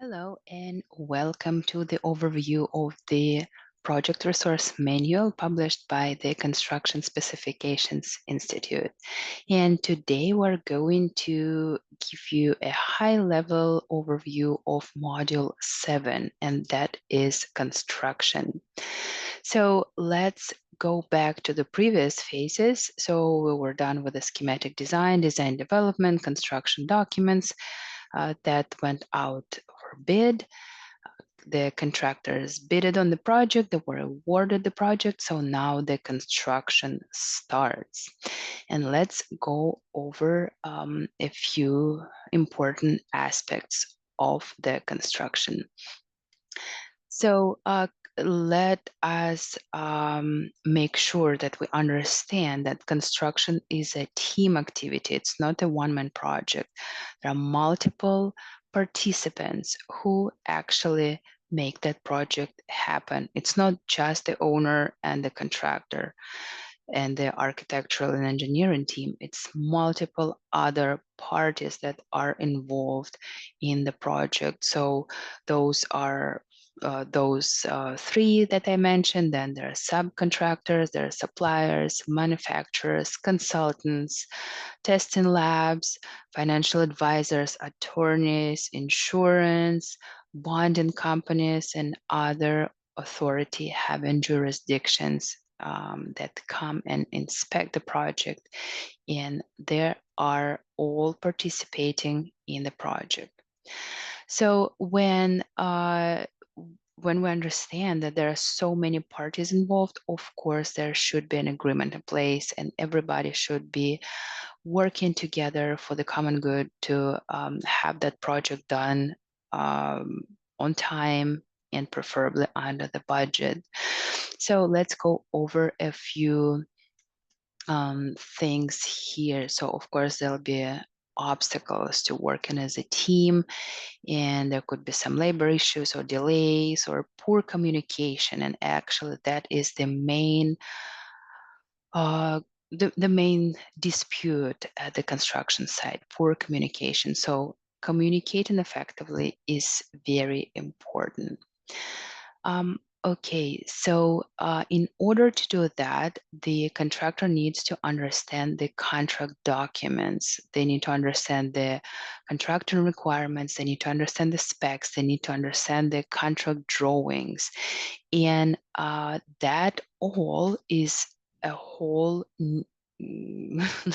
Hello and welcome to the overview of the Project Resource Manual published by the Construction Specifications Institute. And today we're going to give you a high-level overview of Module 7, and that is construction. So let's go back to the previous phases. So we were done with the schematic design, design development, construction documents that went out for bid. The contractors bidded on the project, they were awarded the project, so now the construction starts. And let's go over a few important aspects of the construction. So let us make sure that we understand that construction is a team activity. It's not a one-man project. There are multiple participants who actually make that project happen. It's not just the owner and the contractor and the architectural and engineering team. It's multiple other parties that are involved in the project. So those are those three that I mentioned. Then there are subcontractors, there are suppliers, manufacturers, consultants, testing labs, financial advisors, attorneys, insurance, bonding companies, and other authority having jurisdictions that come and inspect the project, and they are all participating in the project. So when we understand that there are so many parties involved, of course, there should be an agreement in place and everybody should be working together for the common good to have that project done on time and preferably under the budget. So let's go over a few things here. So of course, there'll be obstacles to working as a team, and there could be some labor issues or delays or poor communication. And actually, that is the main the main dispute at the construction site: poor communication. So communicating effectively is very important. Okay, so in order to do that, the contractor needs to understand the contract documents. They need to understand the contractor requirements. They need to understand the specs. They need to understand the contract drawings. And that all is a whole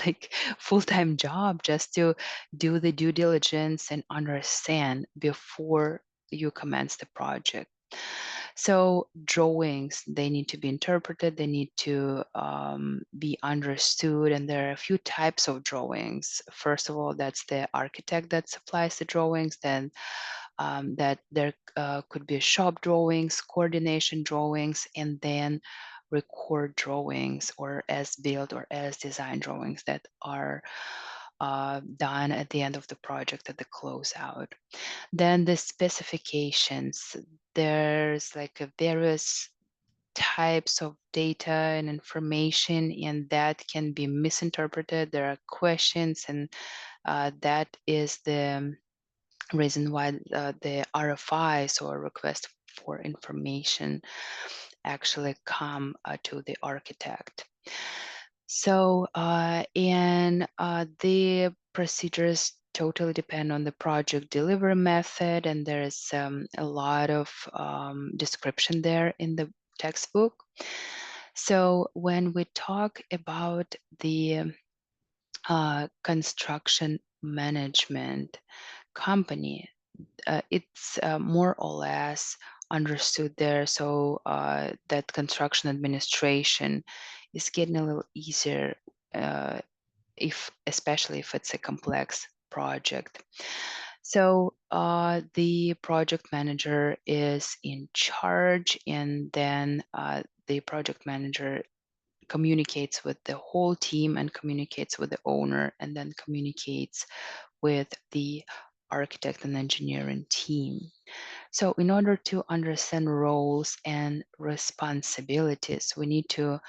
like full-time job just to do the due diligence and understand before you commence the project. So drawings, they need to be interpreted, they need to be understood, and there are a few types of drawings. First of all, that's the architect that supplies the drawings, then that there could be shop drawings, coordination drawings, and then record drawings or as built or as design drawings that are done at the end of the project at the closeout. Then the specifications, there's like a various types of data and information, and that can be misinterpreted. There are questions, and that is the reason why the RFIs or request for information actually come to the architect. So, and the procedures totally depend on the project delivery method, and there's a lot of description there in the textbook. So when we talk about the construction management company, it's more or less understood there. So that construction administration is getting a little easier, especially if it's a complex project. So the project manager is in charge, and then the project manager communicates with the whole team and communicates with the owner and then communicates with the architect and engineering team. So in order to understand roles and responsibilities, we need to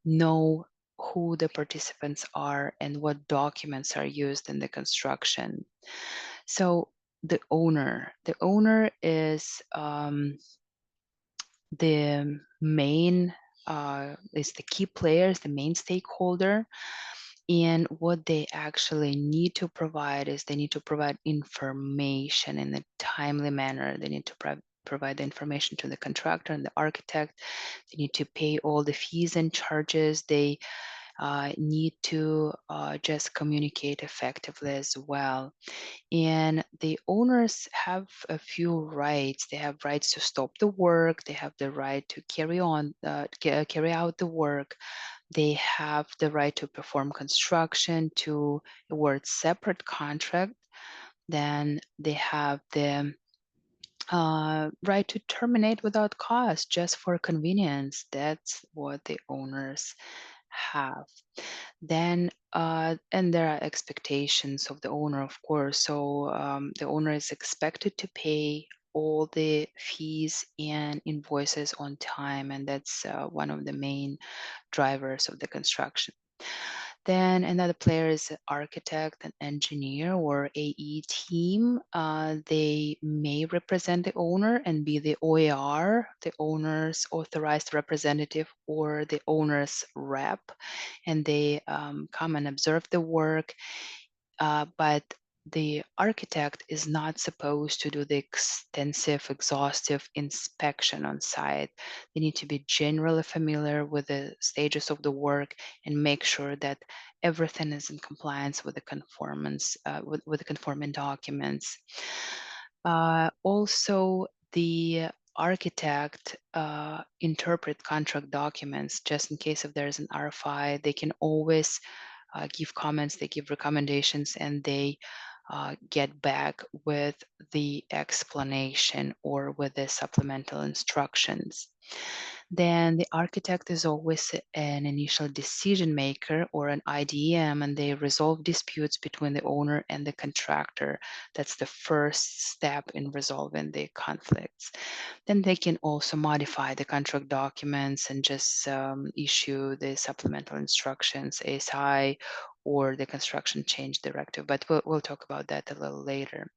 know who the participants are and what documents are used in the construction. So the owner. The owner is the main is the key players, the main stakeholder. And what they actually need to provide is they need to provide information in a timely manner. They need to provide the information to the contractor and the architect. They need to pay all the fees and charges. They need to just communicate effectively as well. And the owners have a few rights. They have rights to stop the work. They have the right to carry out the work. They have the right to perform construction, to award separate contract. Then they have the right to terminate without cost, just for convenience. That's what the owners have. Then, and there are expectations of the owner, of course. So the owner is expected to pay all the fees and invoices on time, and that's one of the main drivers of the construction. Then another player is an architect, an engineer, or AE team. They may represent the owner and be the OAR, the owner's authorized representative, or the owner's rep, and they come and observe the work. But the architect is not supposed to do the extensive, exhaustive inspection on site. They need to be generally familiar with the stages of the work and make sure that everything is in compliance with the conformance, with the conforming documents. Also, the architect interpret contract documents just in case if there's an RFI. They can always give comments, they give recommendations, and they get back with the explanation or with the supplemental instructions. Then the architect is always an initial decision maker or an IDM, and they resolve disputes between the owner and the contractor. That's the first step in resolving the conflicts. Then they can also modify the contract documents and just issue the supplemental instructions, ASI, or the construction change directive, but we'll talk about that a little later.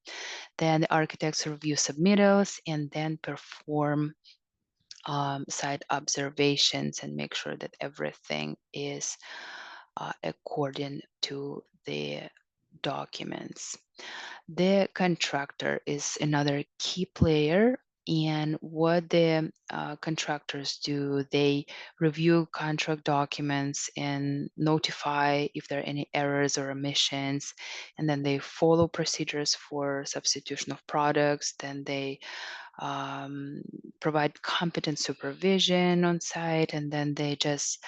Then the architects review submittals and then perform site observations and make sure that everything is according to the documents. The contractor is another key player. And what the contractors do, they review contract documents and notify if there are any errors or omissions. And then they follow procedures for substitution of products. Then they um, provide competent supervision on site, and then they just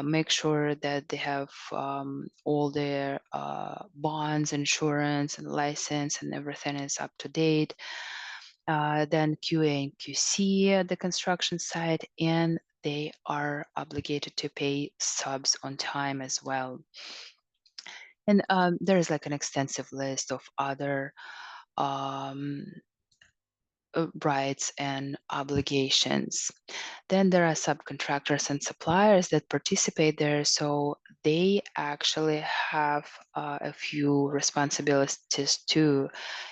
make sure that they have all their bonds, insurance, and license, and everything is up to date. Then QA and QC at the construction site, and they are obligated to pay subs on time as well. And there is like an extensive list of other um, rights and obligations. Then there are subcontractors and suppliers that participate there. So they actually have a few responsibilities too.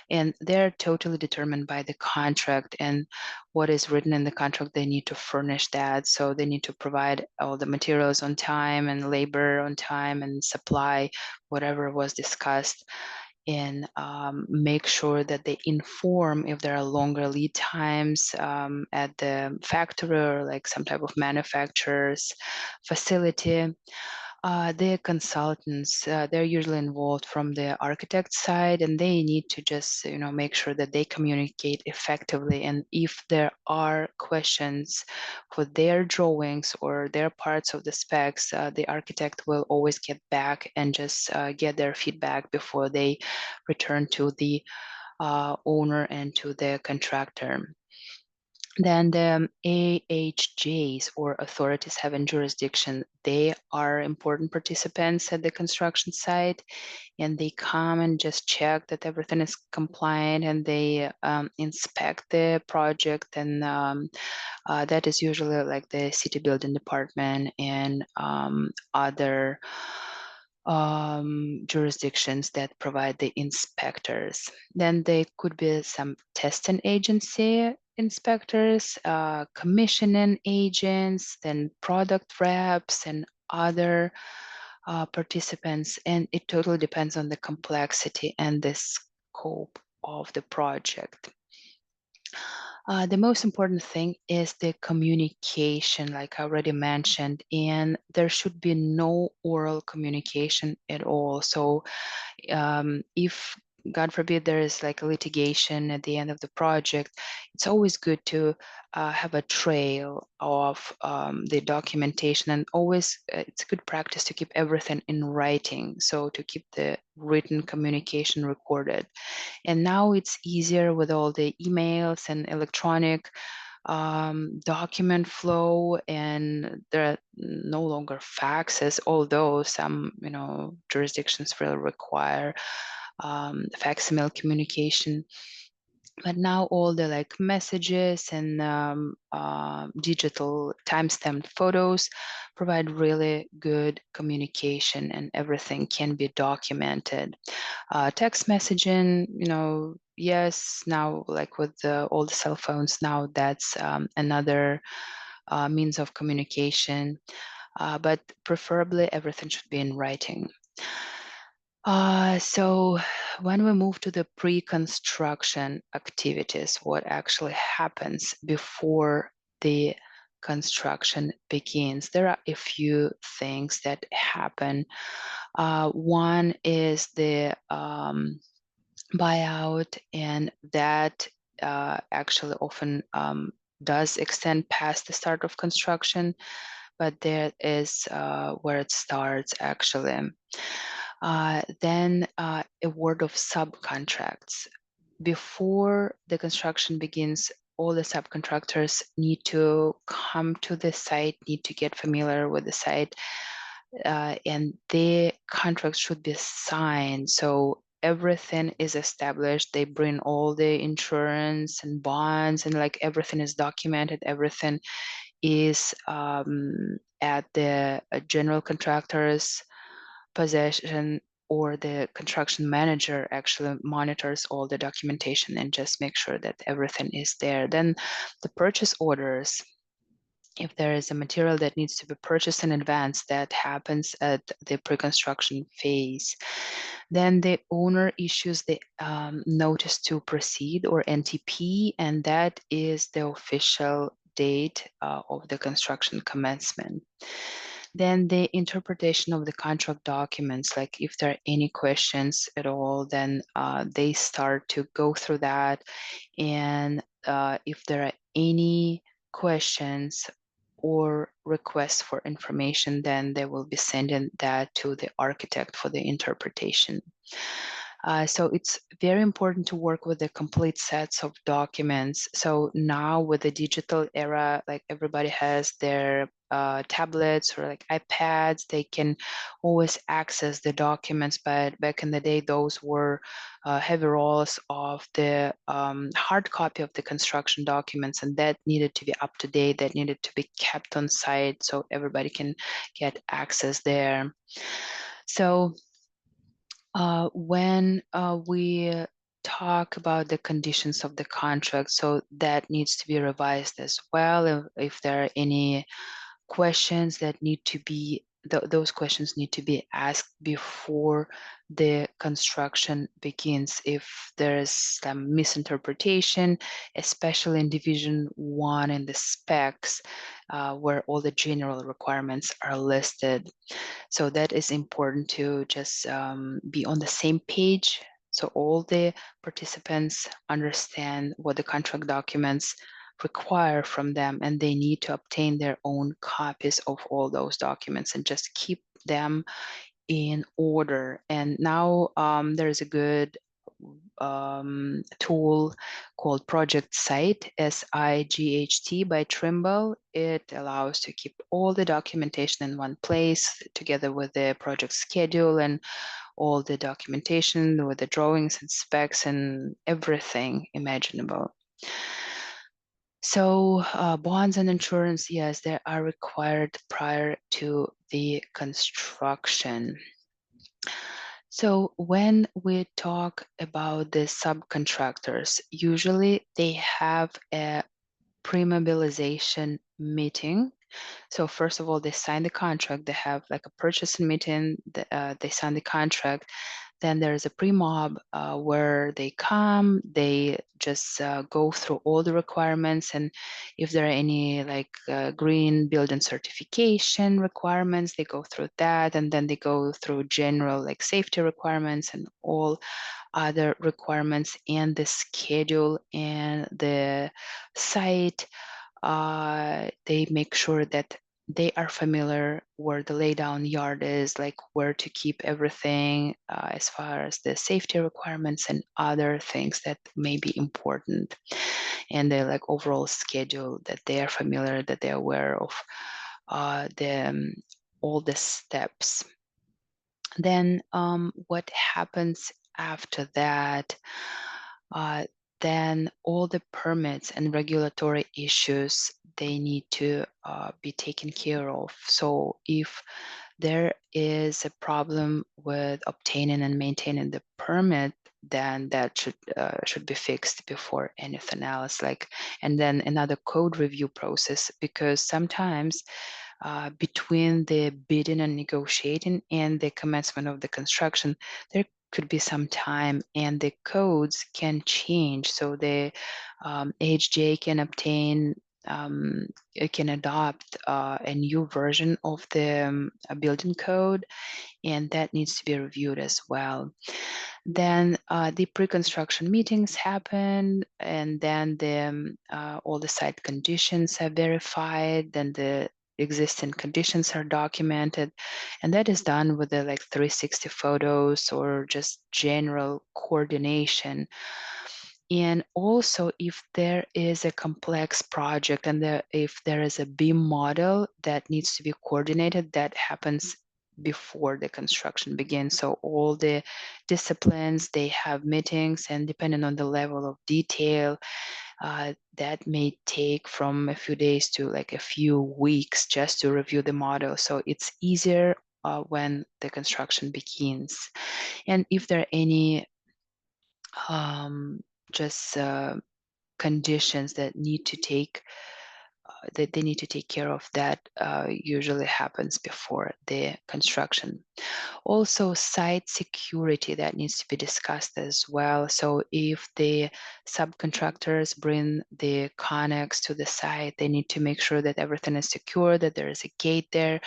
And they're totally determined by the contract and what is written in the contract. They need to furnish that. So they need to provide all the materials on time and labor on time and supply whatever was discussed, and make sure that they inform if there are longer lead times at the factory or like some type of manufacturer's facility. The consultants, they're usually involved from the architect side, and they need to just, make sure that they communicate effectively. And if there are questions for their drawings or their parts of the specs, the architect will always get back and just get their feedback before they return to the owner and to the contractor. Then the AHJs, or authorities having jurisdiction, they are important participants at the construction site, and they come and just check that everything is compliant, and they inspect the project, and that is usually like the city building department and other jurisdictions that provide the inspectors. Then there could be some testing agency inspectors, commissioning agents, then product reps, and other participants. And it totally depends on the complexity and the scope of the project. The most important thing is the communication, like I already mentioned, and there should be no oral communication at all. So if God forbid there is like a litigation at the end of the project, it's always good to have a trail of the documentation, and always it's good practice to keep everything in writing, so to keep the written communication recorded. And now it's easier with all the emails and electronic document flow, and there are no longer faxes, although some jurisdictions will require facsimile communication. But now all the like messages and digital timestamped photos provide really good communication, and everything can be documented. Text messaging, yes, now like with all the cell phones now, that's another means of communication, but preferably everything should be in writing. So when we move to the pre-construction activities, what actually happens before the construction begins, there are a few things that happen. One is the buyout, and that actually often does extend past the start of construction, but there is where it starts actually. Then award of subcontracts. Before the construction begins, all the subcontractors need to come to the site, need to get familiar with the site, and the contracts should be signed. So everything is established. They bring all the insurance and bonds, and like everything is documented. Everything is at the general contractor's possession, or the construction manager actually monitors all the documentation and just make sure that everything is there. Then the purchase orders, if there is a material that needs to be purchased in advance, that happens at the pre-construction phase. Then the owner issues the notice to proceed, or NTP, and that is the official date of the construction commencement. Then the interpretation of the contract documents, like if there are any questions at all, then they start to go through that. And if there are any questions or requests for information, then they will be sending that to the architect for the interpretation. So it's very important to work with the complete sets of documents. So now with the digital era, like everybody has their tablets or like iPads, they can always access the documents. But back in the day, those were heavy rolls of the hard copy of the construction documents, and that needed to be up to date, that needed to be kept on site so everybody can get access there. So when we talk about the conditions of the contract, so that needs to be revised as well. If there are any questions that need to be, those questions need to be asked before the construction begins. If there is some misinterpretation, especially in Division 1 in the specs, where all the general requirements are listed. So that is important to just be on the same page, so all the participants understand what the contract documents require from them, and they need to obtain their own copies of all those documents and just keep them in order. And now there's a good tool called Project Site, SIGHT, by Trimble. It allows to keep all the documentation in one place, together with the project schedule and all the documentation with the drawings and specs and everything imaginable. So bonds and insurance, yes, they are required prior to the construction. So when we talk about the subcontractors, usually they have a pre-mobilization meeting. So first of all, they sign the contract. They have like a purchasing meeting. They sign the contract. Then there's a pre-mob where they come. They just go through all the requirements, and if there are any like green building certification requirements, they go through that, and then they go through general like safety requirements and all other requirements and the schedule and the site. They make sure that they are familiar where the laydown yard is, like where to keep everything as far as the safety requirements and other things that may be important. And the like overall schedule that they are familiar, that they're aware of the all the steps. Then what happens after that? Uh, then all the permits and regulatory issues, they need to be taken care of. So if there is a problem with obtaining and maintaining the permit, then that should be fixed before anything else. Like, and then another code review process, because sometimes between the bidding and negotiating and the commencement of the construction, there could be some time and the codes can change. So the HJ can obtain, it can adopt a new version of the building code, and that needs to be reviewed as well. Then the pre-construction meetings happen, and then all the site conditions are verified, then the existing conditions are documented, and that is done with the like 360 photos or just general coordination. And also, if there is a complex project and if there is a BIM model that needs to be coordinated, that happens before the construction begins. So all the disciplines, they have meetings, and depending on the level of detail, that may take from a few days to like a few weeks just to review the model. So it's easier when the construction begins. And if there are any um, just conditions that need to take that they need to take care of, that usually happens before the construction. Also, site security, that needs to be discussed as well. So if the subcontractors bring the connex to the site, they need to make sure that everything is secure, that there is a gate there,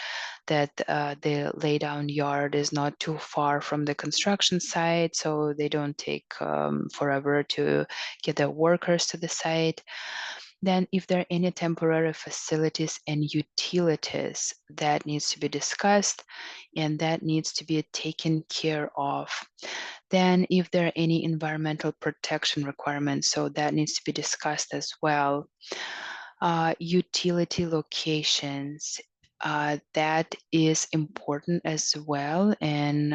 that the laydown yard is not too far from the construction site, so they don't take forever to get the workers to the site. Then if there are any temporary facilities and utilities, that needs to be discussed and that needs to be taken care of. Then if there are any environmental protection requirements, so that needs to be discussed as well. Utility locations, that is important as well, and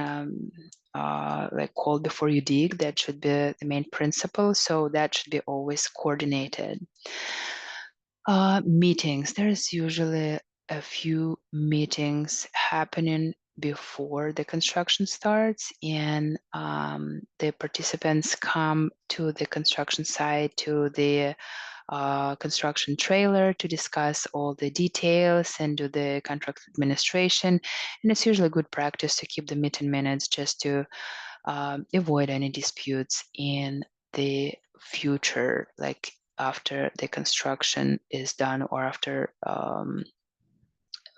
like call before you dig, that should be the main principle, so that should be always coordinated. Meetings, there's usually a few meetings happening before the construction starts, and the participants come to the construction site, to the construction trailer, to discuss all the details and do the contract administration. And it's usually good practice to keep the meeting minutes just to avoid any disputes in the future, like after the construction is done or after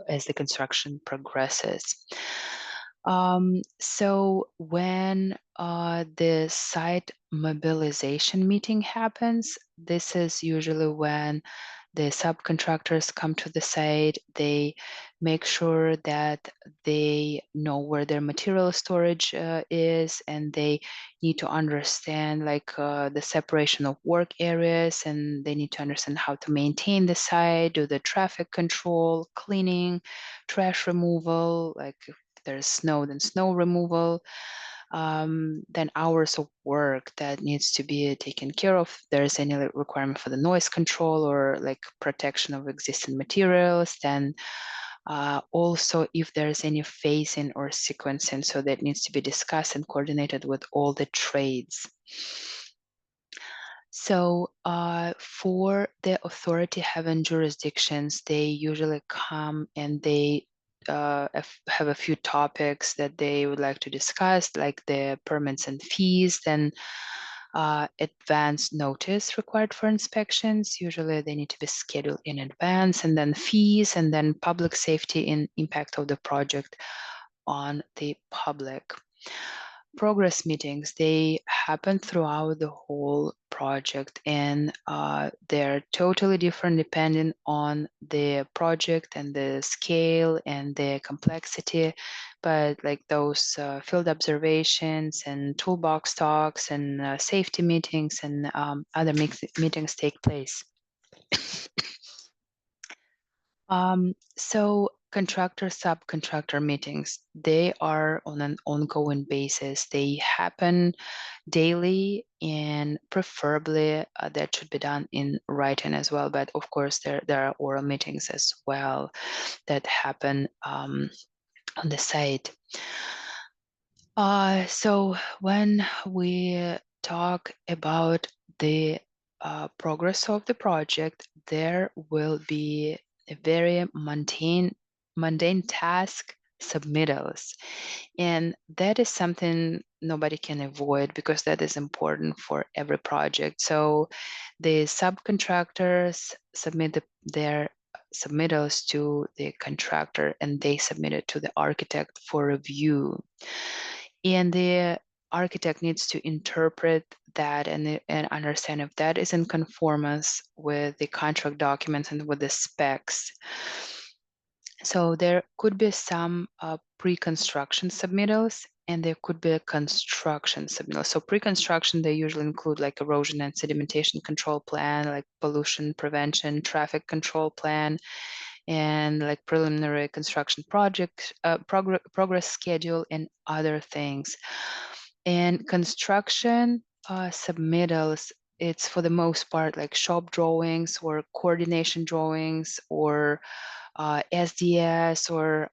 as the construction progresses. So when the site mobilization meeting happens, this is usually when the subcontractors come to the site. They make sure that they know where their material storage is, and they need to understand like the separation of work areas, and they need to understand how to maintain the site, do the traffic control, cleaning, trash removal, like if there's snow, then snow removal. Then hours of work that needs to be taken care of. There's any like, requirement for the noise control or like protection of existing materials, then Also, if there's any phasing or sequencing, so that needs to be discussed and coordinated with all the trades. So, for the authority having jurisdictions, they usually come and they have a few topics that they would like to discuss, like the permits and fees, then advance notice required for inspections. Usually they need to be scheduled in advance, and then fees, and then public safety and impact of the project on the public. Progress meetings, they happen throughout the whole project, and they're totally different depending on the project and the scale and the complexity. But like those field observations and toolbox talks and safety meetings and other meetings take place. So contractor subcontractor meetings, they are on an ongoing basis. They happen daily, and preferably that should be done in writing as well. But of course, there are oral meetings as well that happen on the site. So when we talk about the progress of the project, there will be a very mundane task submittals. And that is something nobody can avoid because that is important for every project. So the subcontractors submit their submittals to the contractor, and they submit it to the architect for review. And the architect needs to interpret that and understand if that is in conformance with the contract documents and with the specs. So there could be some pre-construction submittals, and there could be a construction submittal. So pre-construction, they usually include like erosion and sedimentation control plan, like pollution prevention, traffic control plan, and like preliminary construction project progress schedule and other things. And construction submittals, it's for the most part like shop drawings or coordination drawings or SDS or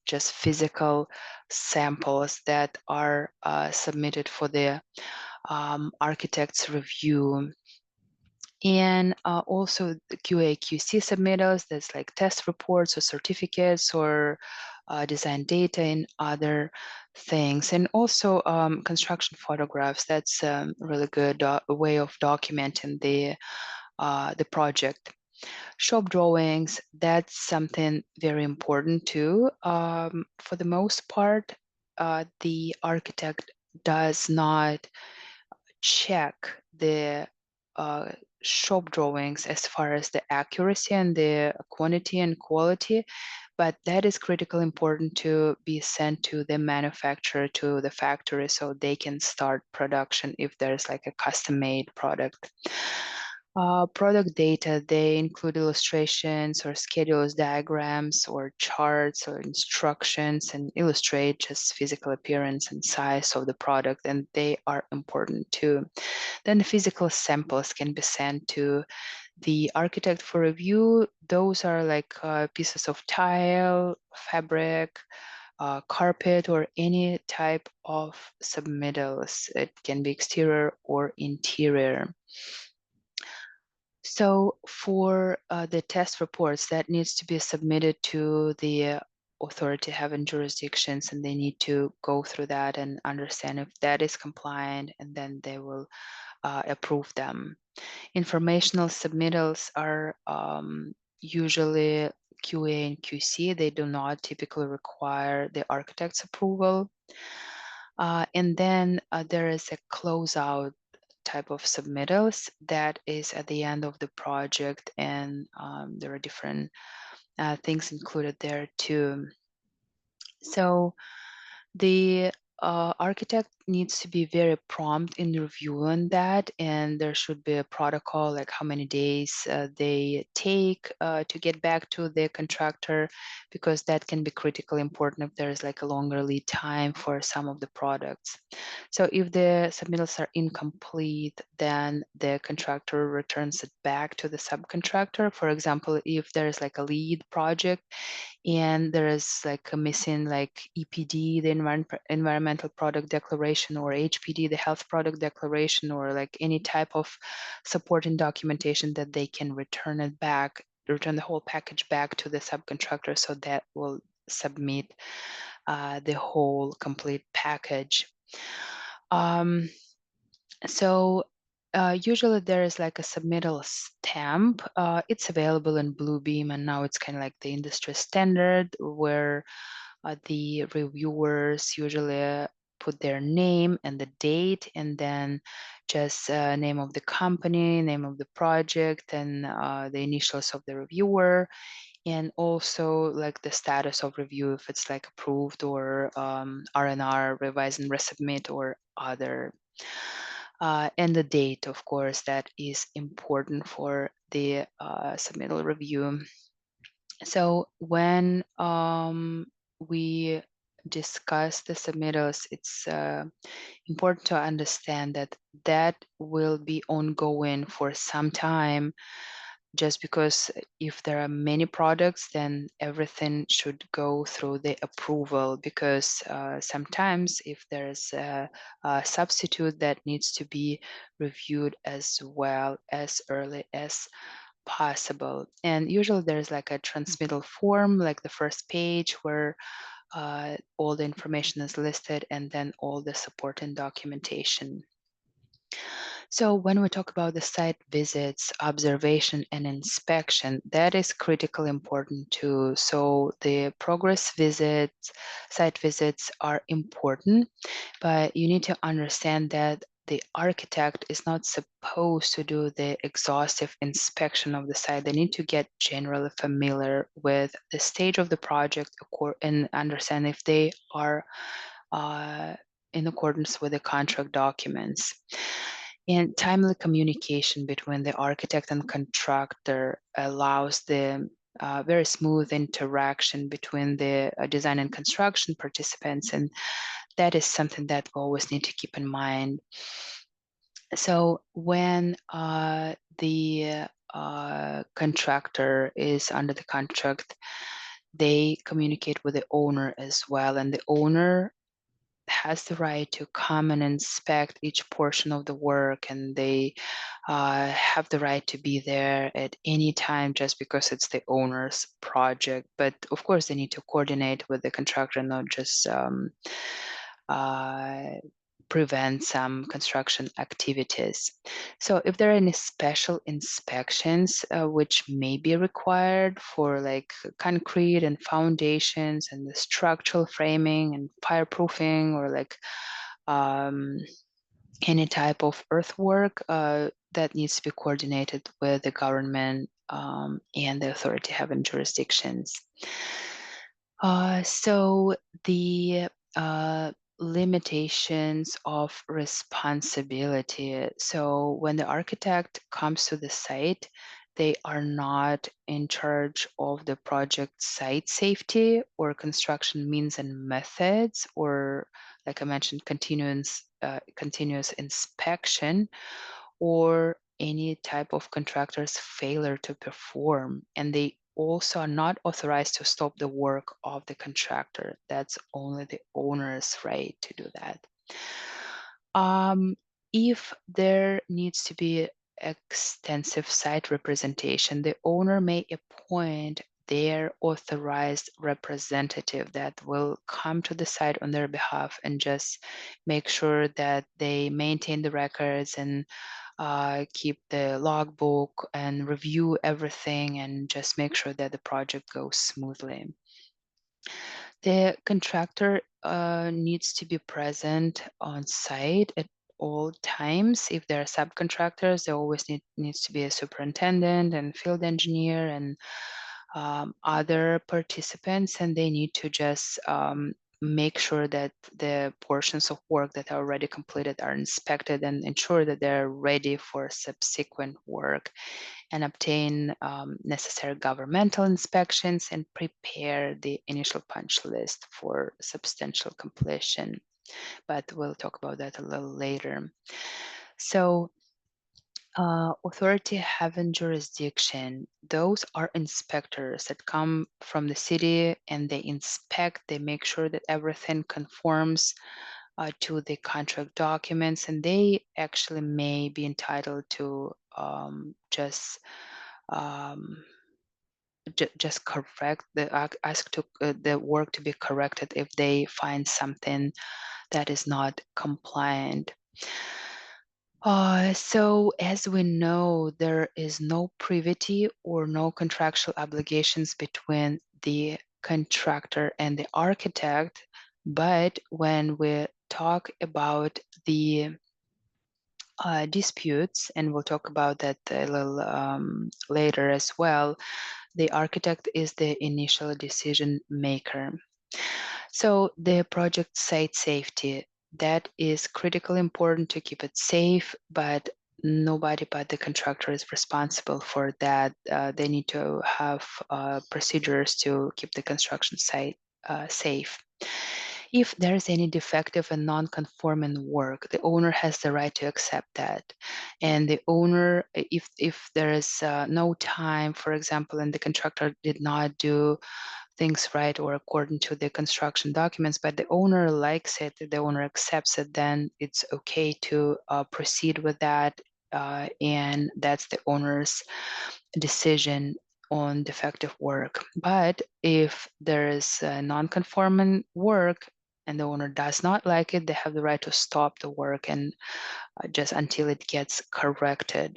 just physical samples that are submitted for the architect's review. And also the QA/QC submittals, that's like test reports or certificates or design data and other things. And also construction photographs, that's a really good way of documenting the project. Shop drawings, that's something very important too. For the most part, the architect does not check the uh, shop drawings as far as the accuracy and the quantity and quality, but that is critically important to be sent to the manufacturer, to the factory, so they can start production if there's like a custom-made product. Product data, they include illustrations or schedules, diagrams or charts or instructions, and illustrate just physical appearance and size of the product, and they are important too. Then the physical samples can be sent to the architect for review. Those are like pieces of tile, fabric, carpet, or any type of submittals. It can be exterior or interior. So for the test reports, that needs to be submitted to the authority having jurisdictions, and they need to go through that and understand if that is compliant, and then they will approve them. Informational submittals are usually QA and QC. They do not typically require the architect's approval. And then there is a closeout type of submittals that is at the end of the project, and there are different things included there too. So the architect needs to be very prompt in reviewing that, and there should be a protocol, like how many days they take to get back to the contractor, because that can be critically important if there's like a longer lead time for some of the products. So if the submittals are incomplete, then the contractor returns it back to the subcontractor. For example, if there's like a lead project and there is like a missing like EPD, the environmental product declaration, or HPD, the health product declaration, or like any type of supporting documentation, that they can return it back, return the whole package back to the subcontractor, so that will submit the whole complete package. Um, Usually there is like a submittal stamp. It's available in Bluebeam, and now it's kind of like the industry standard, where the reviewers usually put their name and the date, and then just name of the company, name of the project, and the initials of the reviewer, and also like the status of review, if it's like approved or R&R, revise and resubmit, or other. And the date, of course, that is important for the submittal review. So when we discuss the submittals, it's important to understand that that will be ongoing for some time, just because if there are many products, then everything should go through the approval, because sometimes if there's a substitute, that needs to be reviewed as well as early as possible. And usually there's like a transmittal form, like the first page, where all the information is listed, and then all the supporting documentation. So when we talk about the site visits, observation, and inspection, that is critically important too. So the progress visits, site visits are important, but you need to understand that the architect is not supposed to do the exhaustive inspection of the site. They need to get generally familiar with the stage of the project and understand if they are uh, in accordance with the contract documents. And timely communication between the architect and contractor allows the very smooth interaction between the design and construction participants, and that is something that we always need to keep in mind. So when the contractor is under the contract, they communicate with the owner as well, and the owner has the right to come and inspect each portion of the work, and they have the right to be there at any time, just because it's the owner's project. But of course, they need to coordinate with the contractor, not just uh, prevent some construction activities. So if there are any special inspections which may be required for like concrete and foundations and the structural framing and fireproofing, or like um, any type of earthwork, that needs to be coordinated with the government and the authority having jurisdictions. So the limitations of responsibility. So when the architect comes to the site, they are not in charge of the project site safety or construction means and methods, or like I mentioned, continuous inspection, or any type of contractor's failure to perform. And they also are not authorized to stop the work of the contractor. That's only the owner's right to do that. Um, if there needs to be extensive site representation, the owner may appoint their authorized representative that will come to the site on their behalf and just make sure that they maintain the records and keep the logbook and review everything, and just make sure that the project goes smoothly. The contractor needs to be present on site at all times. If there are subcontractors, there always needs to be a superintendent and field engineer and other participants, and they need to just make sure that the portions of work that are already completed are inspected and ensure that they're ready for subsequent work, and obtain necessary governmental inspections and prepare the initial punch list for substantial completion. But we'll talk about that a little later. So authority having jurisdiction, those are inspectors that come from the city and they inspect, they make sure that everything conforms to the contract documents, and they actually may be entitled to just um, just correct ask to the work to be corrected if they find something that is not compliant. So as we know, there is no privity or no contractual obligations between the contractor and the architect. But when we talk about the disputes, and we'll talk about that a little later as well, the architect is the initial decision maker. So the project site safety, that is critically important to keep it safe, but nobody but the contractor is responsible for that. They need to have procedures to keep the construction site safe. If there is any defective and non-conforming work, the owner has the right to accept that. And the owner, if there is no time, for example, and the contractor did not do things right or according to the construction documents, but the owner likes it, the owner accepts it, then it's okay to proceed with that. And that's the owner's decision on defective work. But if there is non-conforming work and the owner does not like it, they have the right to stop the work and just until it gets corrected.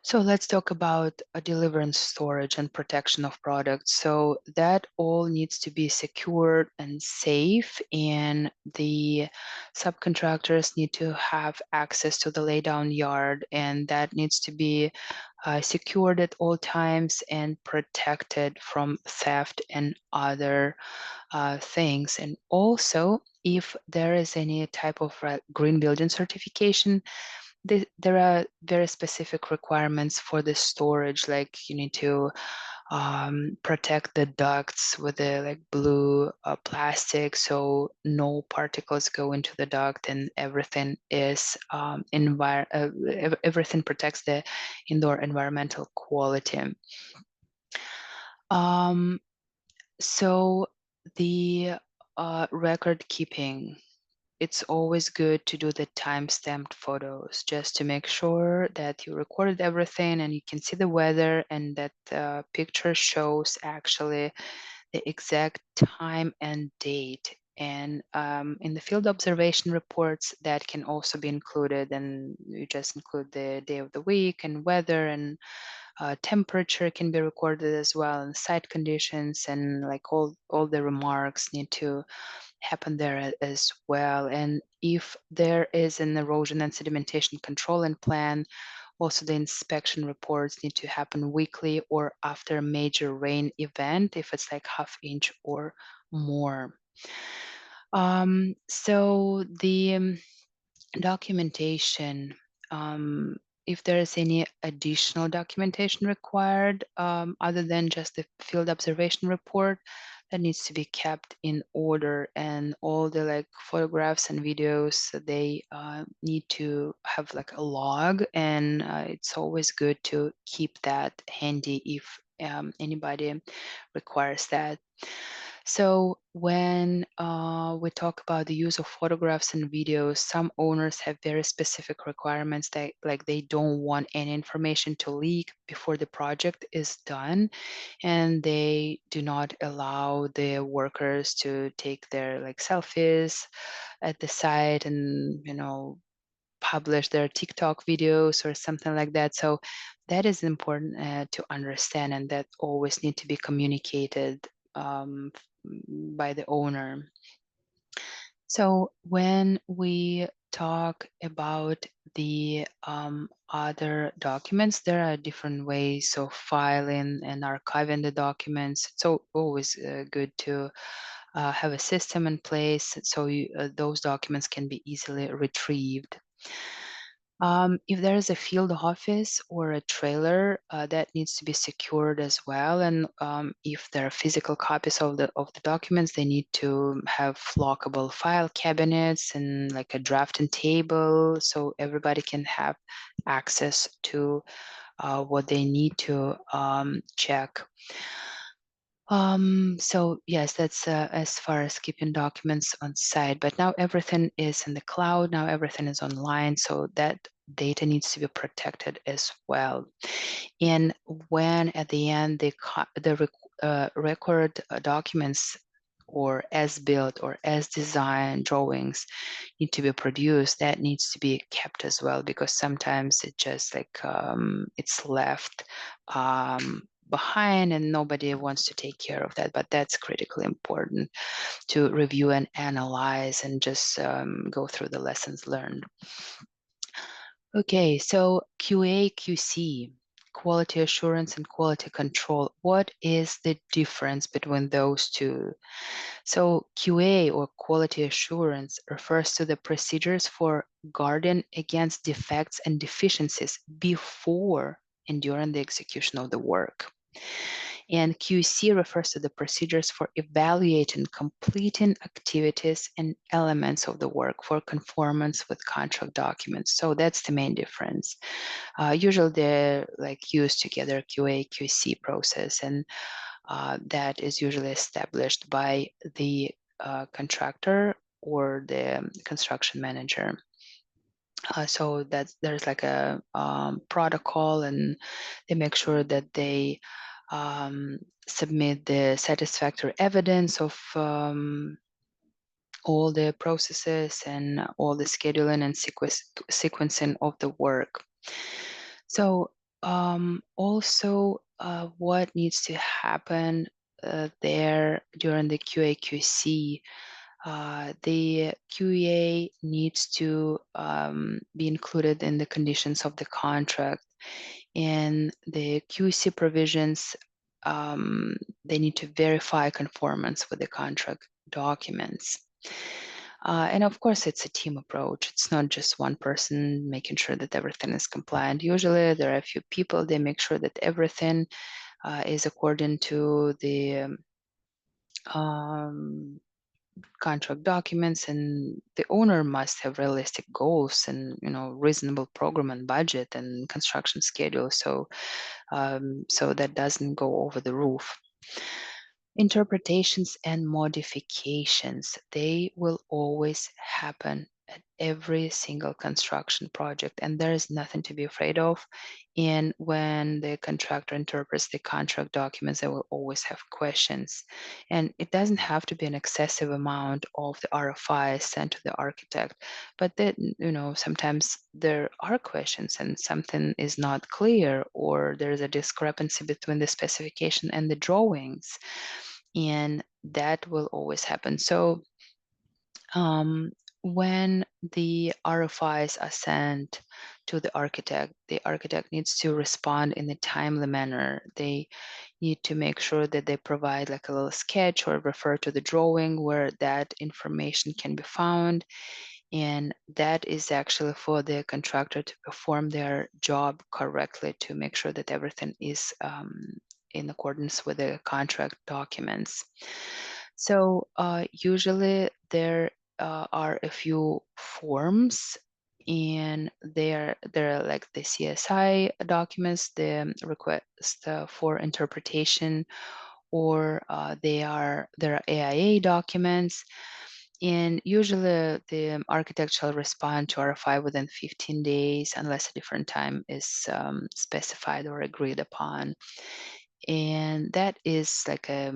So let's talk about deliverance, storage, and protection of products. So that all needs to be secured and safe, and the subcontractors need to have access to the laydown yard, and that needs to be secured at all times and protected from theft and other things. And also, if there is any type of green building certification, there are very specific requirements for the storage, like you need to protect the ducts with the like blue plastic so no particles go into the duct, and everything is everything protects the indoor environmental quality. Um, so the record keeping, it's always good to do the time-stamped photos just to make sure that you recorded everything and you can see the weather, and that the picture shows actually the exact time and date. And in the field observation reports, that can also be included, and you just include the day of the week and weather, and temperature can be recorded as well, and site conditions, and like all the remarks need to happen there as well. And if there is an erosion and sedimentation control and plan, also the inspection reports need to happen weekly or after a major rain event if it's like half inch or more. So the documentation, um, if there is any additional documentation required other than just the field observation report, that needs to be kept in order, and all the like photographs and videos, they need to have like a log, and it's always good to keep that handy if anybody requires that. So when we talk about the use of photographs and videos, some owners have very specific requirements that like they don't want any information to leak before the project is done, and they do not allow the workers to take their like selfies at the site and publish their TikTok videos or something like that. So that is important to understand, and that always need to be communicated by the owner. So when we talk about the other documents, there are different ways of filing and archiving the documents. So always good to have a system in place so those documents can be easily retrieved. If there is a field office or a trailer, that needs to be secured as well. And if there are physical copies of the documents, they need to have lockable file cabinets and like a drafting table, so everybody can have access to what they need to check. So yes, that's as far as keeping documents on site. But now everything is in the cloud. Now everything is online, so that data needs to be protected as well. And when at the end the record documents or as built or as designed drawings need to be produced, that needs to be kept as well, because sometimes it just like it's left behind and nobody wants to take care of that. But that's critically important to review and analyze and just go through the lessons learned. Okay, so QA, QC, quality assurance and quality control. What is the difference between those two? So QA, or quality assurance, refers to the procedures for guarding against defects and deficiencies before and during the execution of the work. And QC refers to the procedures for evaluating completing activities and elements of the work for conformance with contract documents. So that's the main difference. Usually they're like used together, QA, QC process, and that is usually established by the contractor or the construction manager. So there's like a protocol, and they make sure that they um, submit the satisfactory evidence of all the processes and all the scheduling and sequencing of the work. So also what needs to happen there during the QA/QC, the QA needs to be included in the conditions of the contract, and the QC provisions, they need to verify conformance with the contract documents. And of course, it's a team approach. It's not just one person making sure that everything is compliant. Usually, there are a few people, they make sure that everything is according to the um, contract documents, and the owner must have realistic goals and reasonable program and budget and construction schedule, so that doesn't go over the roof. Interpretations and modifications, they will always happen at every single construction project, and there is nothing to be afraid of. And when the contractor interprets the contract documents, they will always have questions. And it doesn't have to be an excessive amount of the RFI sent to the architect, but then, sometimes there are questions and something is not clear, or there's a discrepancy between the specification and the drawings, and that will always happen. So um, when the RFIs are sent to the architect needs to respond in a timely manner. They need to make sure that they provide like a little sketch or refer to the drawing where that information can be found. And that is actually for the contractor to perform their job correctly, to make sure that everything is in accordance with the contract documents. So usually there are a few forms, and they're like the CSI documents, the request for interpretation, or there are AIA documents. And usually the architect shall respond to RFI within 15 days unless a different time is specified or agreed upon. And that is like a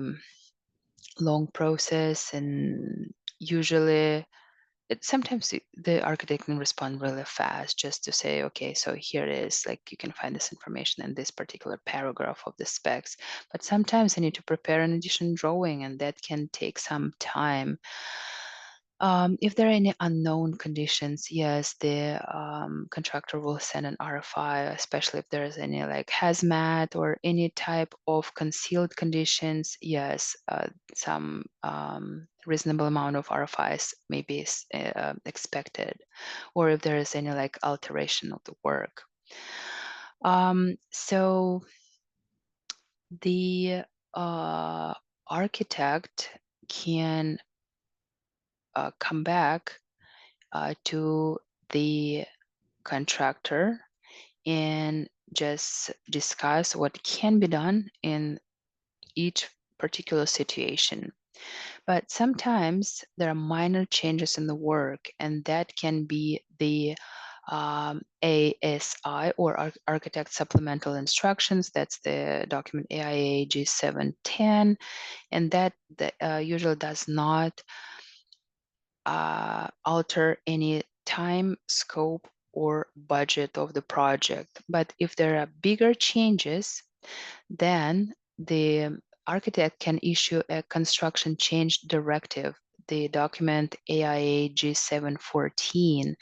long process, and usually sometimes the architect can respond really fast just to say, okay, so here it is, like you can find this information in this particular paragraph of the specs. But sometimes I need to prepare an additional drawing, and that can take some time. If there are any unknown conditions, yes, the contractor will send an RFI, especially if there's any like hazmat or any type of concealed conditions. Yes, some reasonable amount of RFIs may be expected, or if there is any like alteration of the work. So the architect can come back to the contractor and just discuss what can be done in each particular situation. But sometimes there are minor changes in the work, and that can be the ASI or Architect Supplemental Instructions. That's the document AIA G710, and that usually does not alter any time, scope, or budget of the project. But if there are bigger changes, then the architect can issue a construction change directive, the document AIA G714.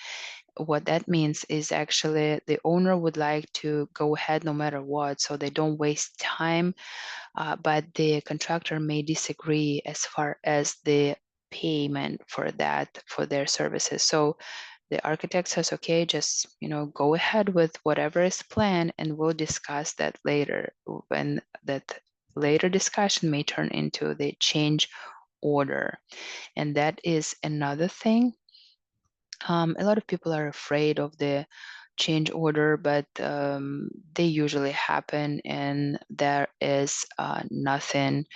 What that means is actually the owner would like to go ahead no matter what, so they don't waste time, but the contractor may disagree as far as the payment for that for their services. So the architect says, okay, just go ahead with whatever is planned, and we'll discuss that later. When that later discussion may turn into the change order, and that is another thing. A lot of people are afraid of the change order, but they usually happen, and there is nothing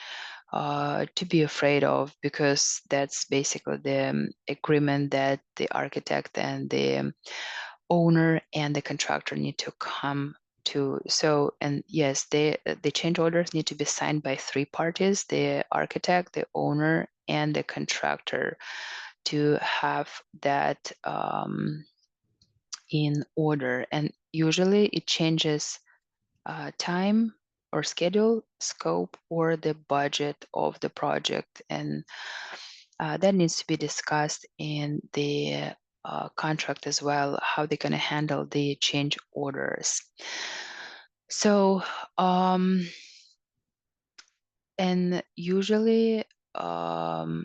to be afraid of, because that's basically the agreement that the architect and the owner and the contractor need to come to. So, and yes, the change orders need to be signed by three parties: the architect, the owner, and the contractor, to have that in order. And usually it changes time or schedule, scope, or the budget of the project. And that needs to be discussed in the contract as well, how they're going to handle the change orders. So, and usually, um,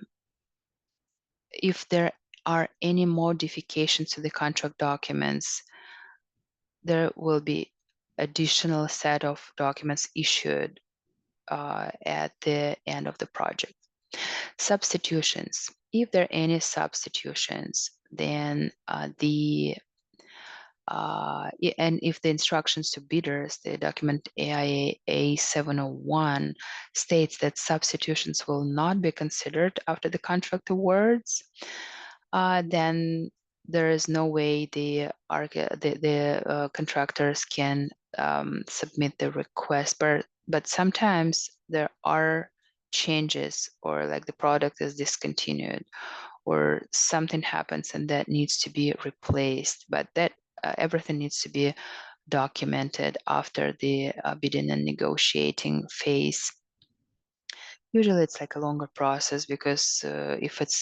if there are any modifications to the contract documents, there will be additional set of documents issued at the end of the project. Substitutions. If there are any substitutions, then and if the instructions to bidders, the document AIA A701, states that substitutions will not be considered after the contract awards, then there is no way the contractors can submit the request. But sometimes there are changes, or like the product is discontinued, or something happens and that needs to be replaced. But that everything needs to be documented after the bidding and negotiating phase. Usually it's like a longer process, because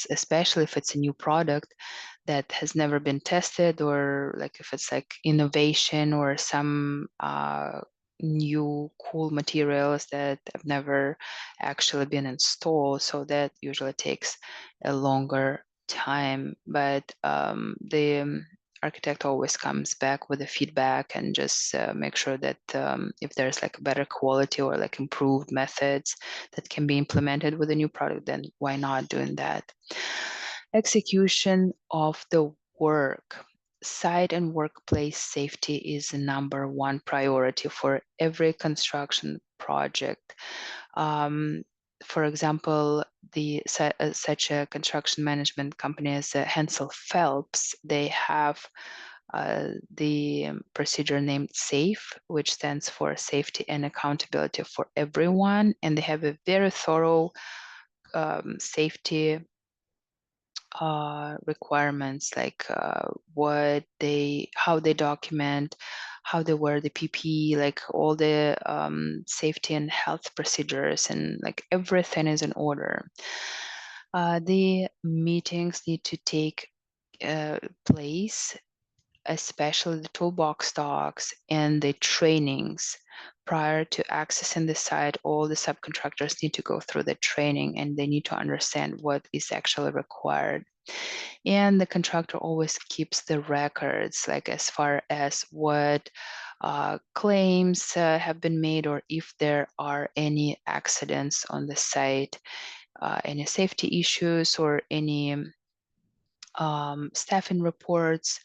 especially if it's a new product that has never been tested, or like if it's like innovation or some new cool materials that have never actually been installed, so that usually takes a longer time. But the architect always comes back with the feedback and just make sure that if there's like better quality or like improved methods that can be implemented with a new product, then why not doing that? Execution of the work. Site and workplace safety is the number one priority for every construction project. For example, such a construction management company as Hensel Phelps, they have the procedure named SAFE, which stands for Safety and Accountability for Everyone, and they have a very thorough safety requirements, like how they document, how they wear the PPE, like all the safety and health procedures, and like everything is in order. The meetings need to take place, especially the toolbox talks and the trainings. Prior to accessing the site, all the subcontractors need to go through the training and they need to understand what is actually required. And the contractor always keeps the records, like as far as what claims have been made, or if there are any accidents on the site, any safety issues, or any staffing reports,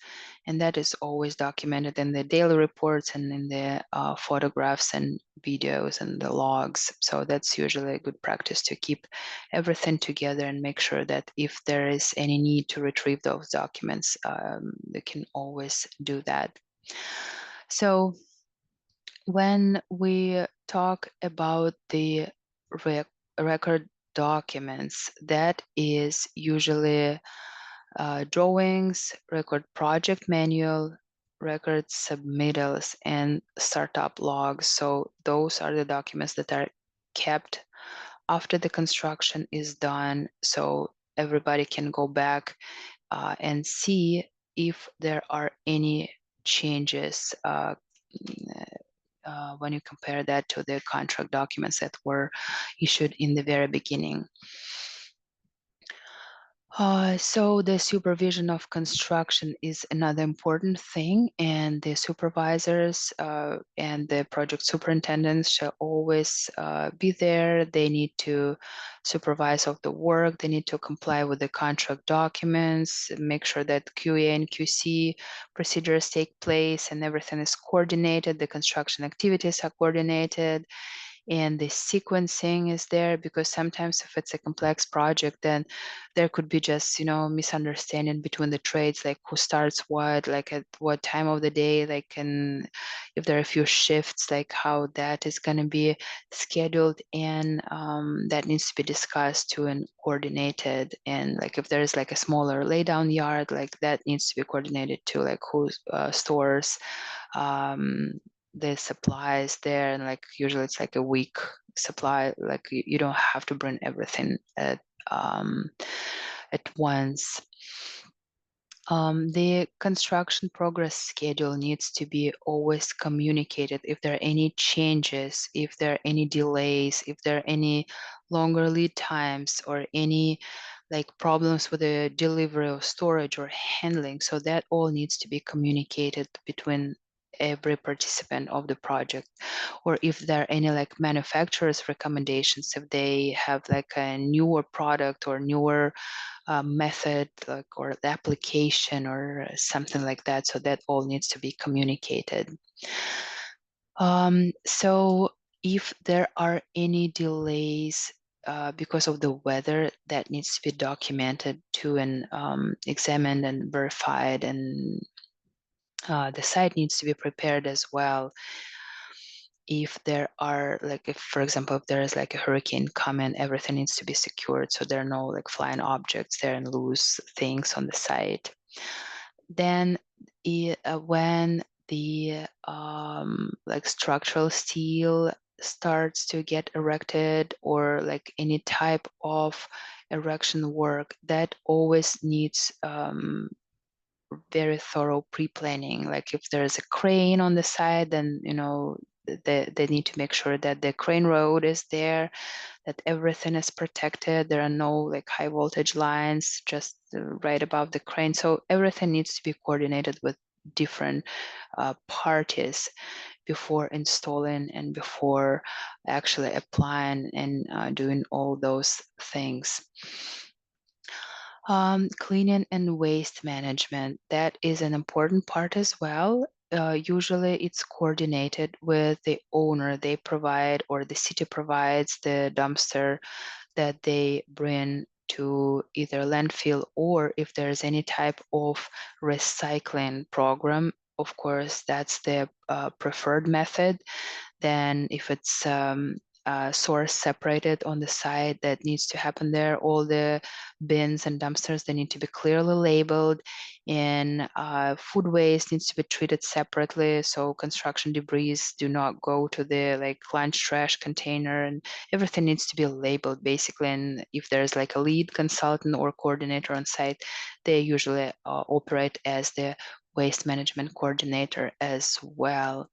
and that is always documented in the daily reports and in the photographs and videos and the logs. So that's usually a good practice to keep everything together and make sure that if there is any need to retrieve those documents, they can always do that. So when we talk about the record documents, that is usually drawings, record project manual, record submittals, and startup logs. So those are the documents that are kept after the construction is done, so everybody can go back and see if there are any changes when you compare that to the contract documents that were issued in the very beginning. So the supervision of construction is another important thing, and the supervisors and the project superintendents shall always be there. They need to supervise of the work. They need to comply with the contract documents, make sure that QA and QC procedures take place and everything is coordinated. The construction activities are coordinated and the sequencing is there, because sometimes if it's a complex project, then there could be just misunderstanding between the trades, like who starts what, like at what time of the day, like, and if there are a few shifts, like how that is going to be scheduled, and that needs to be discussed too and coordinated. And like if there's like a smaller laydown yard, like that needs to be coordinated too, like who stores the supplies there, and like usually it's like a week supply, like you don't have to bring everything at once. The construction progress schedule needs to be always communicated. If there are any changes, if there are any delays, if there are any longer lead times, or any like problems with the delivery or storage or handling, so that all needs to be communicated between every participant of the project. Or if there are any like manufacturers recommendations, if they have like a newer product or newer method, like, or the application or something like that, so that all needs to be communicated. So if there are any delays because of the weather, that needs to be documented too, and examined and verified, and the site needs to be prepared as well. If there are like, if for example, if there is like a hurricane coming, everything needs to be secured, so there are no like flying objects there and loose things on the site. Then when the like structural steel starts to get erected, or like any type of erection work, that always needs very thorough pre-planning. Like if there's a crane on the side, then they need to make sure that the crane road is there, that everything is protected. There are no like high voltage lines just right above the crane. So everything needs to be coordinated with different parties before installing and before actually applying and doing all those things. Cleaning and waste management, that is an important part as well. Usually it's coordinated with the owner. They provide, or the city provides, the dumpster that they bring to either landfill, or if there's any type of recycling program, of course, that's the preferred method. Then if it's source separated on the side that needs to happen there. All the bins and dumpsters, they need to be clearly labeled, and food waste needs to be treated separately, so construction debris do not go to the lunch trash container, and everything needs to be labeled basically. And if there's a lead consultant or coordinator on site, they usually operate as the waste management coordinator as well.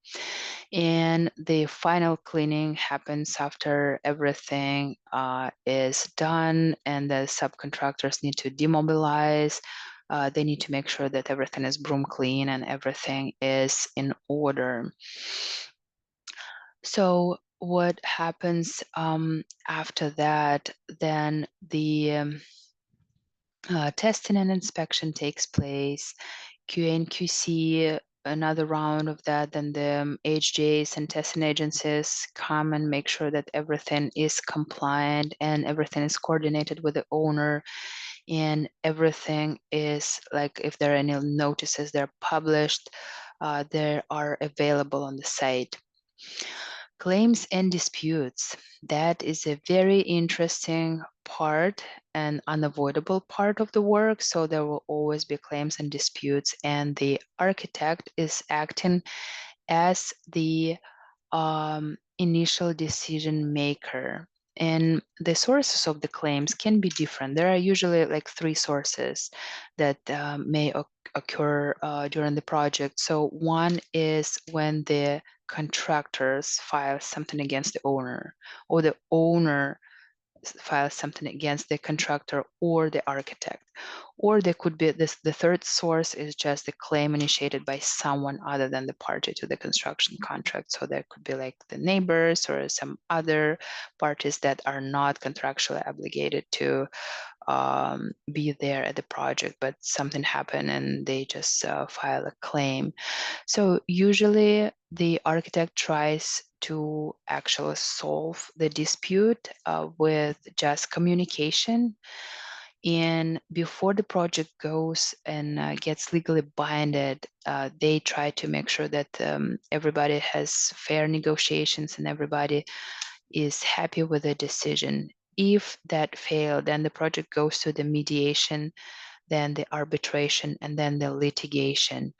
And the final cleaning happens after everything is done, and the subcontractors need to demobilize. They need to make sure that everything is broom clean and everything is in order. So what happens after that, then the testing and inspection takes place, QA and QC, another round of that, then the HJs and testing agencies come and make sure that everything is compliant and everything is coordinated with the owner, and everything is if there are any notices, they're published, they are available on the site. Claims and disputes. That is a very interesting part and unavoidable part of the work. So there will always be claims and disputes, and the architect is acting as the initial decision maker. And the sources of the claims can be different. There are usually three sources that may occur during the project. So one is when the contractors file something against the owner, or the owner files something against the contractor or the architect. Or there could be this, the third source is just the claim initiated by someone other than the party to the construction contract. So there could be the neighbors or some other parties that are not contractually obligated to be there at the project, but something happened and they just file a claim. So usually the architect tries to actually solve the dispute with just communication. And before the project goes and gets legally binded, they try to make sure that everybody has fair negotiations and everybody is happy with the decision. If that failed, then the project goes to the mediation, then the arbitration, and then the litigation.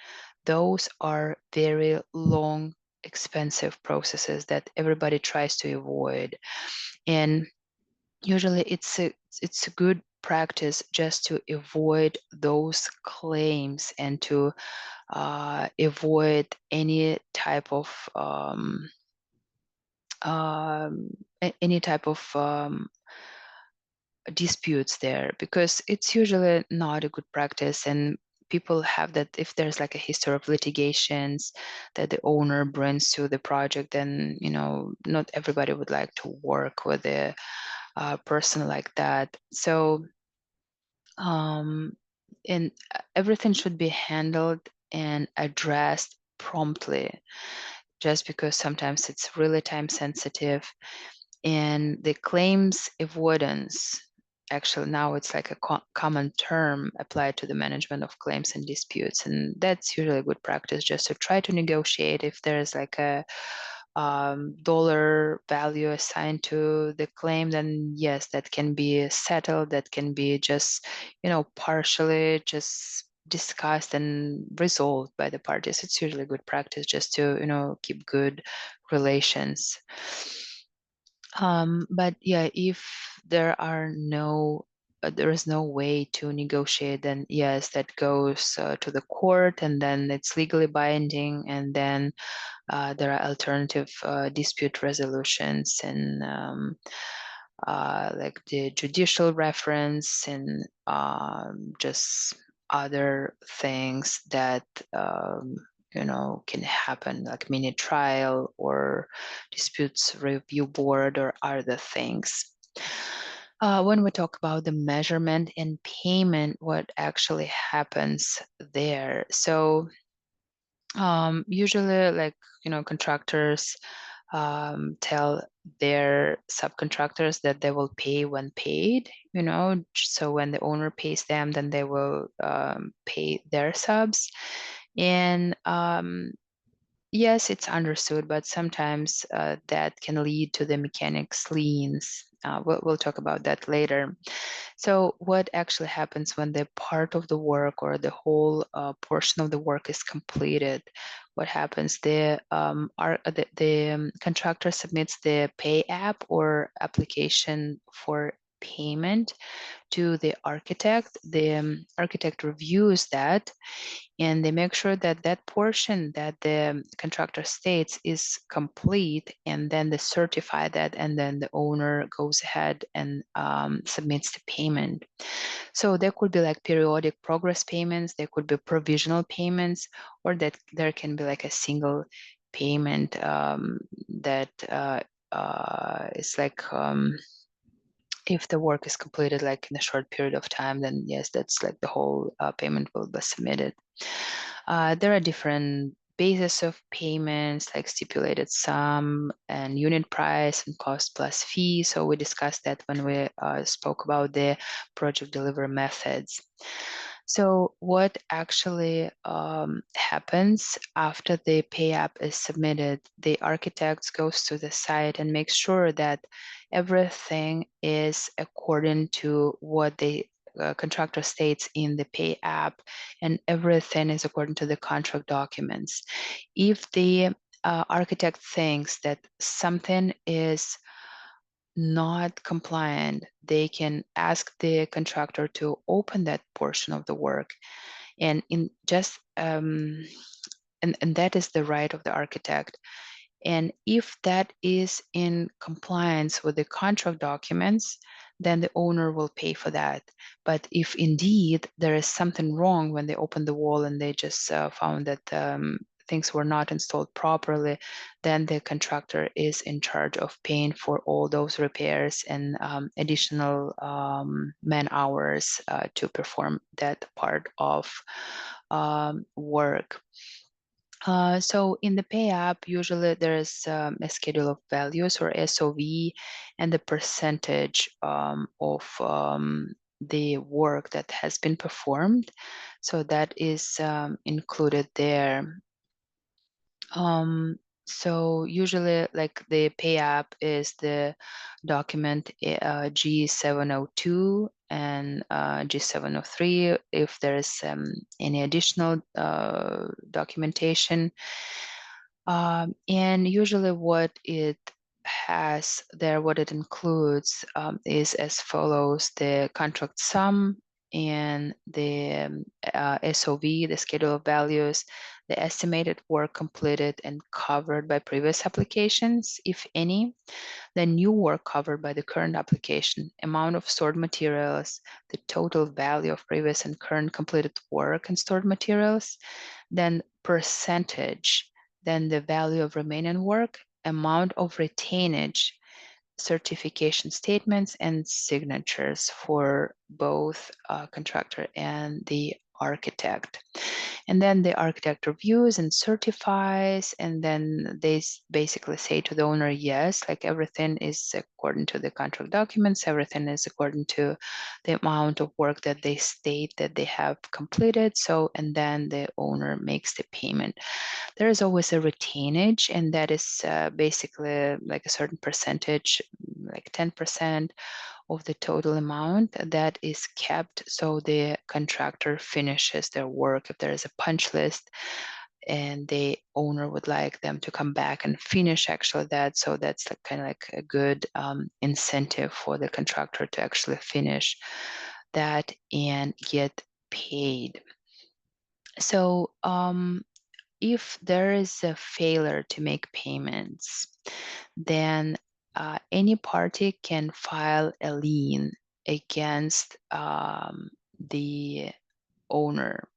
Those are very long, expensive processes that everybody tries to avoid. And usually it's a good practice just to avoid those claims and to avoid any type of um, any type of disputes there, because it's usually not a good practice. And people have that, if there's a history of litigations that the owner brings to the project, then not everybody would like to work with a person like that. So and everything should be handled and addressed promptly, just because sometimes it's really time sensitive. And the claims avoidance, actually now it's a common term applied to the management of claims and disputes, and that's usually a good practice, just to try to negotiate. If there's a dollar value assigned to the claim, then yes, that can be settled, that can be just partially just discussed and resolved by the parties. It's usually good practice just to keep good relations. But yeah, if there is no way to negotiate, then yes, that goes to the court, and then it's legally binding, and then there are alternative dispute resolutions, and the judicial reference, and just other things that can happen, like mini trial or disputes review board or other things. When we talk about the measurement and payment, what actually happens there? So usually, contractors tell their subcontractors that they will pay when paid. So when the owner pays them, then they will pay their subs. And Yes, it's understood, but sometimes that can lead to the mechanics liens. We'll talk about that later. So, what actually happens when the part of the work or the whole portion of the work is completed? What happens? The contractor submits the pay app or application for payment to the architect. The architect reviews that, and they make sure that that portion that the contractor states is complete, and then they certify that, and then the owner goes ahead and submits the payment. So there could be like periodic progress payments, there could be provisional payments, or that there can be like a single payment that is like if the work is completed like in a short period of time, then yes, that's like the whole payment will be submitted. There are different basis of payments like stipulated sum and unit price and cost plus fee. So we discussed that when we spoke about the project delivery methods. So what actually happens after the pay app is submitted? The architect goes to the site and makes sure that everything is according to what the contractor states in the pay app, and everything is according to the contract documents. If the architect thinks that something is not compliant, they can ask the contractor to open that portion of the work, and in just and that is the right of the architect. And if that is in compliance with the contract documents, then the owner will pay for that. But if indeed there is something wrong when they opened the wall and they just found that things were not installed properly, then the contractor is in charge of paying for all those repairs and additional man hours to perform that part of work. So in the pay app, usually there is a schedule of values or SOV and the percentage of the work that has been performed. So that is included there. So usually like the pay app is the document G702 and G703 if there is any additional documentation. And usually what it has there, what it includes is as follows: the contract sum and the SOV, the schedule of values, the estimated work completed and covered by previous applications, if any, the new work covered by the current application, amount of stored materials, the total value of previous and current completed work and stored materials, then percentage, then the value of remaining work, amount of retainage, certification statements, and signatures for both contractor and the architect. And then the architect reviews and certifies, and then they basically say to the owner, yes, like everything is according to the contract documents, everything is according to the amount of work that they state that they have completed. So, and then the owner makes the payment. There is always a retainage, and that is basically like a certain percentage, like 10% of the total amount that is kept, so the contractor finishes their work. If there is a punch list and the owner would like them to come back and finish actually that, so that's like kind of like a good incentive for the contractor to actually finish that and get paid. So if there is a failure to make payments, then any party can file a lien against the owner.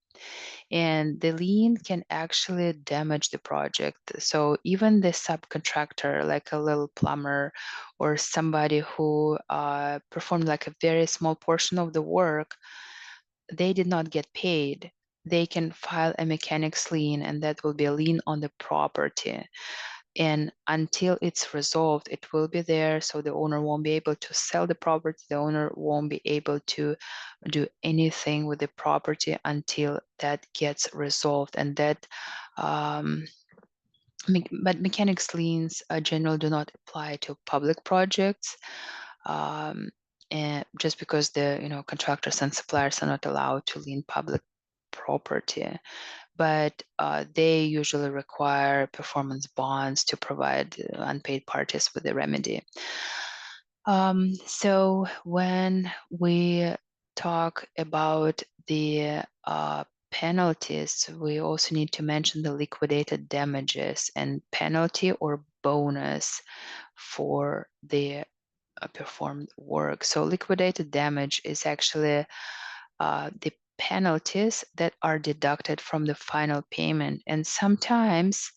And the lien can actually damage the project. So even the subcontractor, like a little plumber or somebody who performed like a very small portion of the work, they did not get paid. They can file a mechanics lien, and that will be a lien on the property. And until it's resolved, it will be there. So the owner won't be able to sell the property. The owner won't be able to do anything with the property until that gets resolved. And that But mechanics liens generally do not apply to public projects, um, and just because the contractors and suppliers are not allowed to lien public property, but they usually require performance bonds to provide unpaid parties with a remedy. So when we talk about the penalties, we also need to mention the liquidated damages and penalty or bonus for the performed work. So liquidated damage is actually the penalties that are deducted from the final payment, and sometimes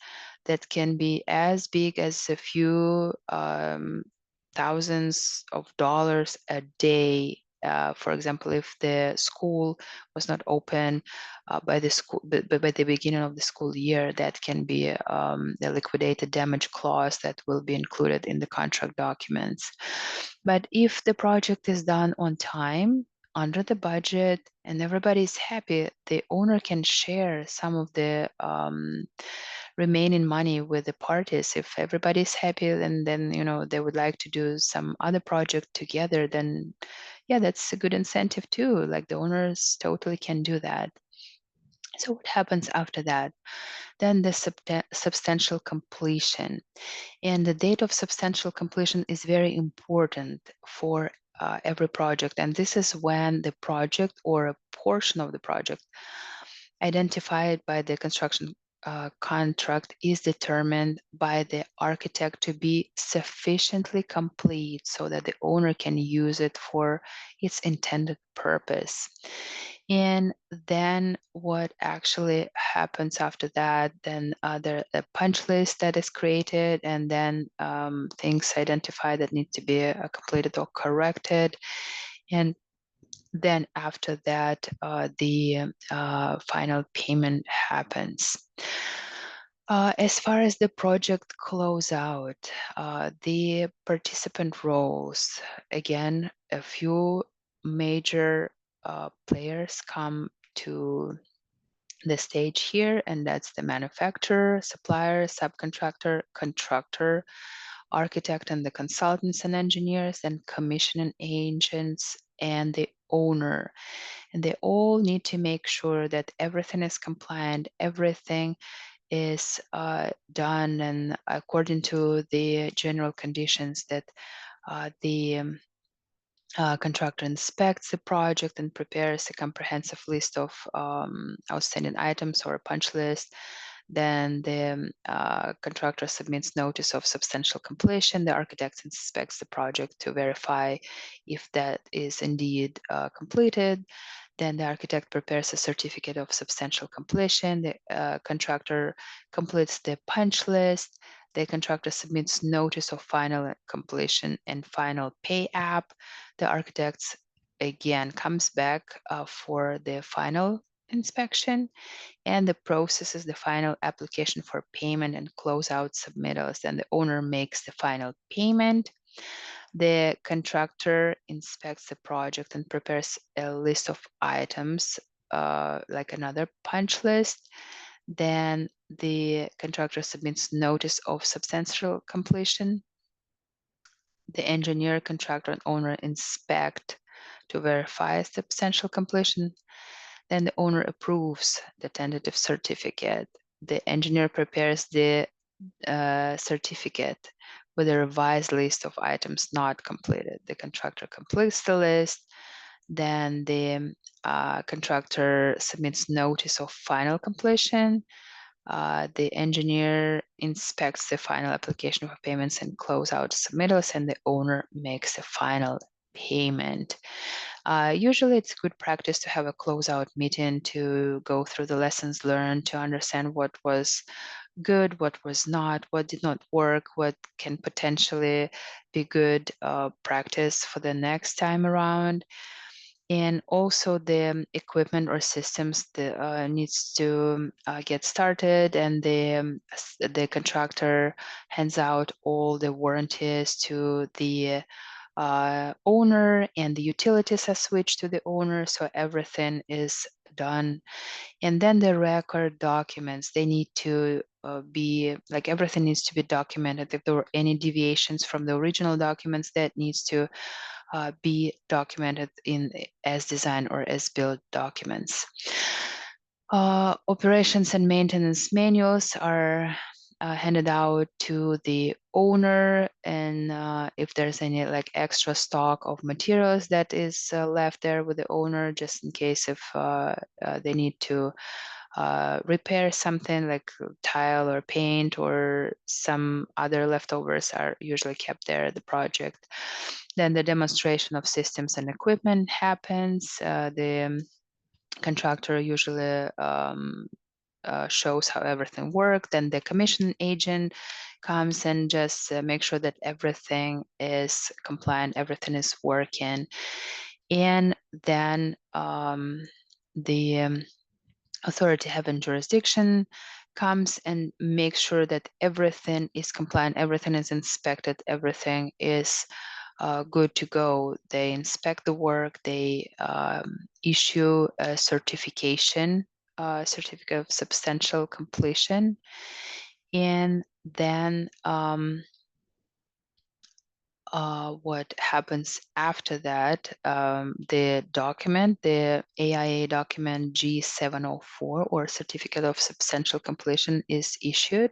that can be as big as a few thousands of dollars a day. For example, if the school was not open by the beginning of the school year, that can be the liquidated damage clause that will be included in the contract documents. But if the project is done on time, under the budget, and everybody's happy, the owner can share some of the remaining money with the parties. If everybody's happy and then they would like to do some other project together, then yeah, that's a good incentive too. Like the owners totally can do that. So what happens after that? Then the substantial completion. And the date of substantial completion is very important for every project. And this is when the project or a portion of the project identified by the construction contract is determined by the architect to be sufficiently complete so that the owner can use it for its intended purpose. And then what actually happens after that, then there a punch list that is created, and then things identified that need to be completed or corrected. And then after that, the final payment happens. As far as the project closeout, the participant roles, again, a few major players come to the stage here, and that's the manufacturer, supplier, subcontractor, contractor, architect, and the consultants and engineers, and commissioning agents, and the owner. And they all need to make sure that everything is compliant, everything is done and according to the general conditions that the contractor inspects the project and prepares a comprehensive list of outstanding items or a punch list. Then the contractor submits notice of substantial completion. The architect inspects the project to verify if that is indeed completed. Then the architect prepares a certificate of substantial completion. The contractor completes the punch list. The contractor submits notice of final completion and final pay app. The architect again comes back for the final inspection, and the processes the final application for payment and closeout submittals. Then the owner makes the final payment. The contractor inspects the project and prepares a list of items, like another punch list. Then the contractor submits notice of substantial completion. The engineer, contractor, and owner inspect to verify substantial completion. Then the owner approves the tentative certificate. The engineer prepares the certificate with a revised list of items not completed. The contractor completes the list. Then the contractor submits notice of final completion. The engineer inspects the final application for payments and closeout submittals, and the owner makes a final payment. Usually, it's good practice to have a closeout meeting to go through the lessons learned, to understand what was good, what was not, what did not work, what can potentially be good practice for the next time around. And also the equipment or systems that needs to get started, and the contractor hands out all the warranties to the owner, and the utilities are switched to the owner, so everything is done. And then the record documents, they need to be, like, everything needs to be documented. If there were any deviations from the original documents, that needs to be documented in as design or as built documents. Operations and maintenance manuals are handed out to the owner, and if there's any like extra stock of materials that is left there with the owner, just in case if they need to repair something like tile or paint, or some other leftovers are usually kept there at the project. Then the demonstration of systems and equipment happens. The contractor usually shows how everything worked. Then the commission agent comes and just make sure that everything is compliant, everything is working. And then the authority having jurisdiction comes and makes sure that everything is compliant, everything is inspected, everything is good to go. They inspect the work, they issue a certificate of substantial completion, and then what happens after that, the document, the AIA document G704, or Certificate of Substantial Completion, is issued.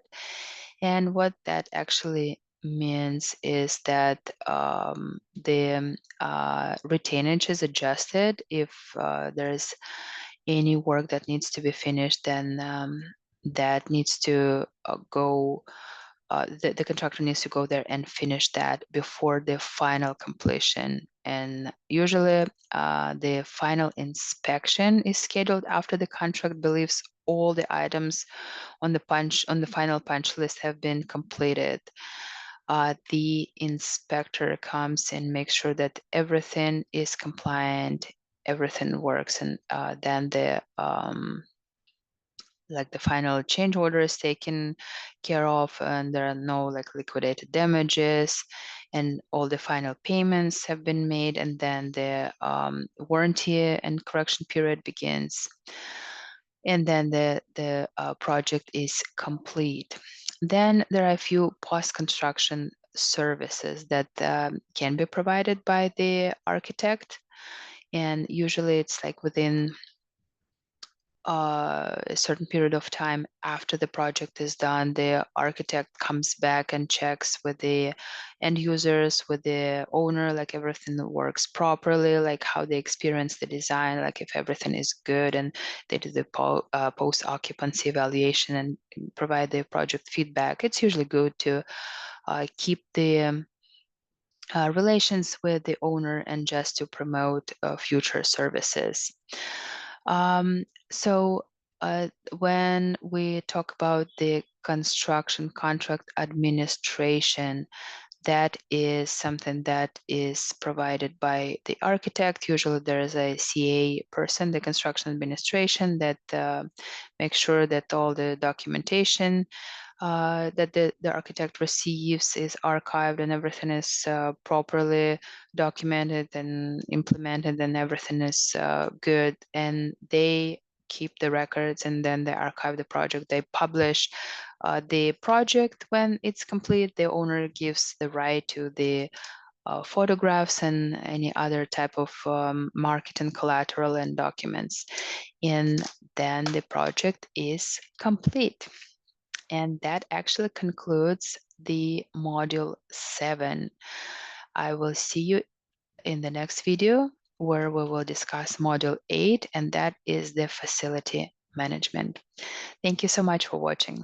And what that actually means is that the retainage is adjusted. If there's any work that needs to be finished, then that needs to go the contractor needs to go there and finish that before the final completion. And usually the final inspection is scheduled after the contract believes all the items on the final punch list have been completed. The inspector comes and makes sure that everything is compliant, everything works, and then the final change order is taken care of, and there are no like liquidated damages, and all the final payments have been made, and then the warranty and correction period begins, and then the project is complete. Then there are a few post-construction services that can be provided by the architect, and usually it's like within a certain period of time after the project is done, the architect comes back and checks with the end users, with the owner, like everything works properly, like how they experience the design, like if everything is good, and they do the post-occupancy evaluation and provide the project feedback. It's usually good to keep the relations with the owner and just to promote future services. So when we talk about the construction contract administration, that is something that is provided by the architect. Usually there is a CA person, the construction administration, that makes sure that all the documentation that the architect receives is archived, and everything is properly documented and implemented, and everything is good, and they keep the records, and then they archive the project. They publish the project when it's complete. The owner gives the right to the photographs and any other type of marketing collateral and documents, and then the project is complete. And that actually concludes the module 7. I will see you in the next video, where we will discuss module 8, and that is the facility management. Thank you so much for watching.